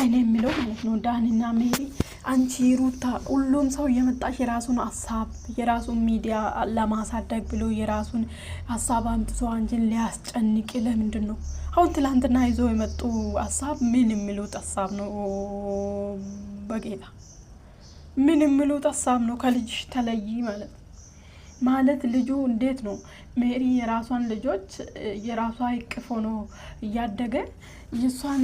እኔ የሚለው ማለት ነው ዳኒና ሜሪ አንቺ ሩታ ሁሉም ሰው የመጣሽ የራሱን ሀሳብ የራሱን ሚዲያ ለማሳደግ ብሎ የራሱን ሀሳብ አምጥቶ አንቺን ሊያስጨንቅ ለምንድን ነው? አሁን ትላንትና ይዞ የመጡ ሀሳብ ምን የሚሉት ሀሳብ ነው? በጌታ ምን የሚሉት ሀሳብ ነው? ከልጅሽ ተለይ ማለት ልጁ እንዴት ነው? ሜሪ የራሷን ልጆች የራሷ ይቅፎ ነው እያደገ የሷን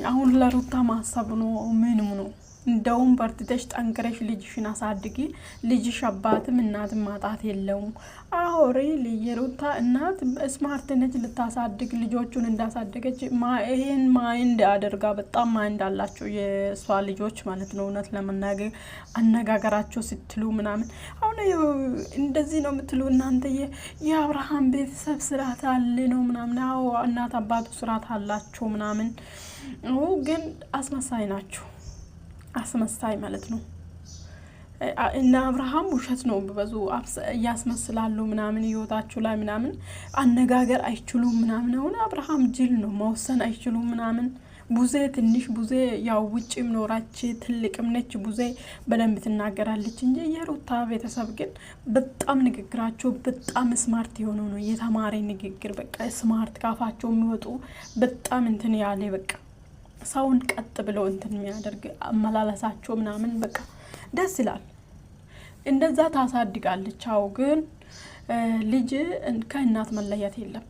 አሁን ለሩታ ማሰብ ነው ምንም ነው? እንደውም በርትተሽ ጠንክረሽ ልጅሽን አሳድጊ። ልጅሽ አባትም እናትም ማጣት የለውም። አሁሪ የሩታ እናት ስማርት ነች፣ ልታሳድግ ልጆቹን እንዳሳደገች ይሄን ማይንድ አድርጋ በጣም ማይንድ አላቸው የሷ ልጆች ማለት ነው። እውነት ለመናገር አነጋገራቸው ስትሉ ምናምን አሁን እንደዚህ ነው የምትሉ እናንተ የአብርሃም ቤተሰብ ስርዓት አለ ነው ምናምን። አዎ እናት አባቱ ስርዓት አላቸው ምናምን፣ ግን አስመሳይ ናቸው። አስመሳይ ማለት ነው። እና አብርሃም ውሸት ነው ብዙ ያስመስላሉ ምናምን ህይወታችሁ ላይ ምናምን አነጋገር አይችሉም ምናምን። አሁን አብርሃም ጅል ነው፣ መወሰን አይችሉም ምናምን። ቡዜ ትንሽ ቡዜ ያው ውጭም ኖራች ትልቅም ነች ቡዜ በደንብ ትናገራለች እንጂ የሩታ ቤተሰብ ግን በጣም ንግግራቸው በጣም ስማርት የሆነ ነው። የተማረ ንግግር በቃ ስማርት ካፋቸው የሚወጡ በጣም እንትን ያለ በቃ ሰውን ቀጥ ብለው እንትን የሚያደርግ አመላለሳቸው ምናምን በቃ ደስ ይላል። እንደዛ ታሳድጋለች። አው ግን ልጅ ከእናት መለየት የለም፣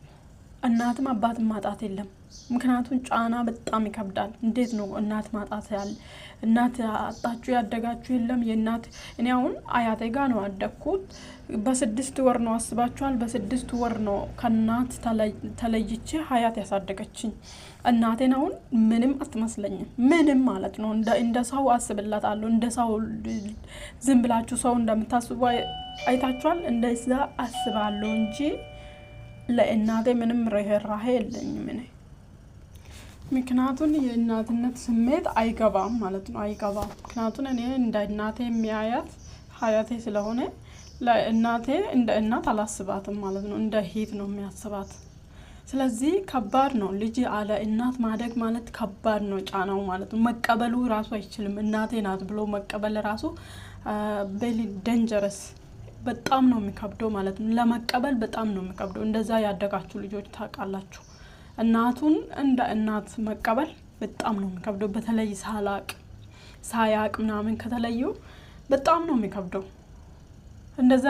እናትም አባትም ማጣት የለም። ምክንያቱም ጫና በጣም ይከብዳል። እንዴት ነው እናት ማጣት ያለ? እናት አጣችሁ ያደጋችሁ የለም። የእናት እኔ አሁን አያቴ ጋር ነው አደግኩት። በ6 ወር ነው አስባችኋል። በ6 ወር ነው ከእናት ተለይቼ ሀያት ያሳደገችኝ። እናቴን አሁን ምንም አትመስለኝም፣ ምንም ማለት ነው። እንደ ሰው አስብላታለሁ። እንደ ሰው ዝም ብላችሁ ሰው እንደምታስቡ አይታችኋል። እንደዛ አስባለሁ እንጂ ለእናቴ ምንም ርህራሄ የለኝም እኔ። ምክንያቱም የእናትነት ስሜት አይገባም ማለት ነው፣ አይገባም። ምክንያቱም እኔ እንደ እናቴ የሚያያት ሀያቴ ስለሆነ ለእናቴ እንደ እናት አላስባትም ማለት ነው፣ እንደ ሂት ነው የሚያስባት። ስለዚህ ከባድ ነው ልጅ አለ እናት ማደግ ማለት ከባድ ነው፣ ጫናው ማለት ነው። መቀበሉ ራሱ አይችልም። እናቴ ናት ብሎ መቀበል ራሱ ቤሊ ደንጀረስ በጣም ነው የሚከብደው ማለት ነው። ለመቀበል በጣም ነው የሚከብደው። እንደዛ ያደጋችሁ ልጆች ታውቃላችሁ። እናቱን እንደ እናት መቀበል በጣም ነው የሚከብደው። በተለይ ሳያቅ ምናምን ከተለዩ በጣም ነው የሚከብደው። እንደዛ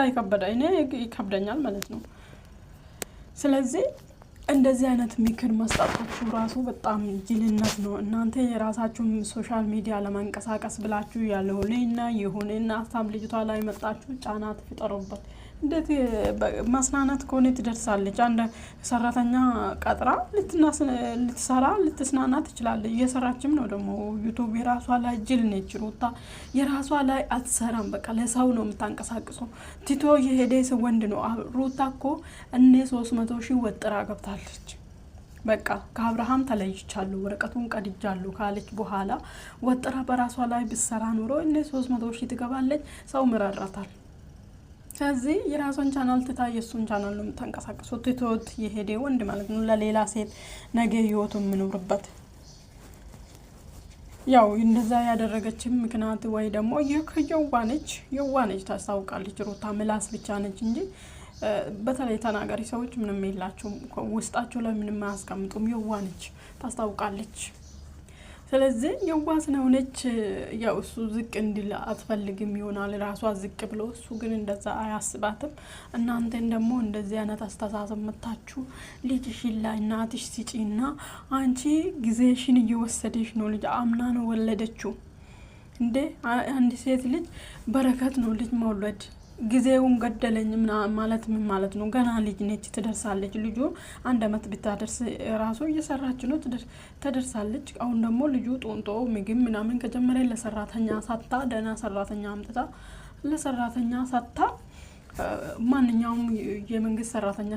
እኔ ይከብደኛል ማለት ነው። ስለዚህ እንደዚህ አይነት ምክር መስጠታችሁ ራሱ በጣም ጅልነት ነው። እናንተ የራሳችሁን ሶሻል ሚዲያ ለማንቀሳቀስ ብላችሁ ያለውና የሆነና ሀሳብ ልጅቷ ላይ መጣችሁ ጫና ትፈጠሩበት። እንዴት ማስናናት ከሆነ ትደርሳለች። አንድ ሰራተኛ ቀጥራ ልትሰራ ልትስናና ትችላለች። እየሰራችም ነው ደግሞ ዩቲዩብ የራሷ ላይ ጅል ነች ሩታ። የራሷ ላይ አትሰራም። በቃ ለሰው ነው የምታንቀሳቅሰው። ቲቶ የሄደ ወንድ ነው። ሩታ እኮ 300,000 ወጥራ ገብታለች። በቃ ከአብርሃም ተለይቻለሁ ወረቀቱን ቀድጃለሁ ካለች በኋላ ወጥራ በራሷ ላይ ብትሰራ ኑሮ 300,000 ትገባለች። ሰው ምራራታል። ስለዚህ የራሷን ቻናል ትታ የሱን ቻናል ነው የምታንቀሳቅሰው። ትቶት የሄደ ወንድ ማለት ነው ለሌላ ሴት ነገ ህይወቱ የምኖርበት። ያው እንደዛ ያደረገችም ምክንያት ወይ ደግሞ የዋነች ታስታውቃለች። ሩታ ምላስ ብቻ ነች እንጂ በተለይ ተናጋሪ ሰዎች ምንም የላቸውም። ውስጣቸው ላይ ምንም አያስቀምጡም። የዋነች ታስታውቃለች። ስለዚህ የዋስ ነው ነች። ያው እሱ ዝቅ እንዲል አትፈልግም ይሆናል ራሷ ዝቅ ብሎ፣ እሱ ግን እንደዛ አያስባትም። እናንተን ደግሞ እንደዚህ አይነት አስተሳሰብ መታችሁ ልጅሽን ላይ እናትሽ ሲጪና አንቺ ጊዜሽን እየወሰደሽ ነው። ልጅ አምና ነው ወለደችው እንዴ! አንድ ሴት ልጅ በረከት ነው ልጅ መውለድ። ጊዜውን ገደለኝ ማለት ምን ማለት ነው? ገና ልጅ ነች፣ ትደርሳለች። ልጁ 1 አመት ብታደርስ ራሱ እየሰራች ነው፣ ትደርሳለች። አሁን ደግሞ ልጁ ጦንጦ ምግብ ምናምን ከጀመረ ለሰራተኛ ሳታ ደህና ሰራተኛ አምጥታ ለሰራተኛ ሳታ ማንኛውም የመንግስት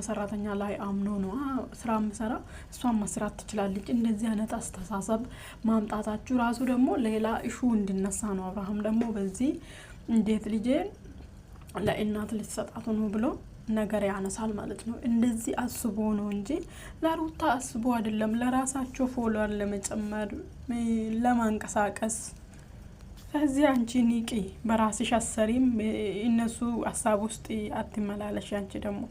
ሰራተኛ ላይ አምኖ ነው ስራ መስራ እሷን መስራት ትችላለች። እንደዚህ አይነት አስተሳሰብ ማምጣታችሁ ራሱ ደግሞ ሌላ ኢሹ እንድነሳ ነው። አብርሃም ደግሞ በዚህ እንዴት ልጄን ለእናት ልትሰጣት ነው ብሎ ነገር ያነሳል ማለት ነው። እንደዚህ አስቦ ነው እንጂ ለሩታ አስቦ አይደለም። ለራሳቸው ፎሎወር ለመጨመር ለማንቀሳቀስ። ከዚህ አንቺ ንቂ፣ በራስሽ አሰሪም እነሱ ሀሳብ ውስጥ አትመላለሽ። አንቺ ደግሞ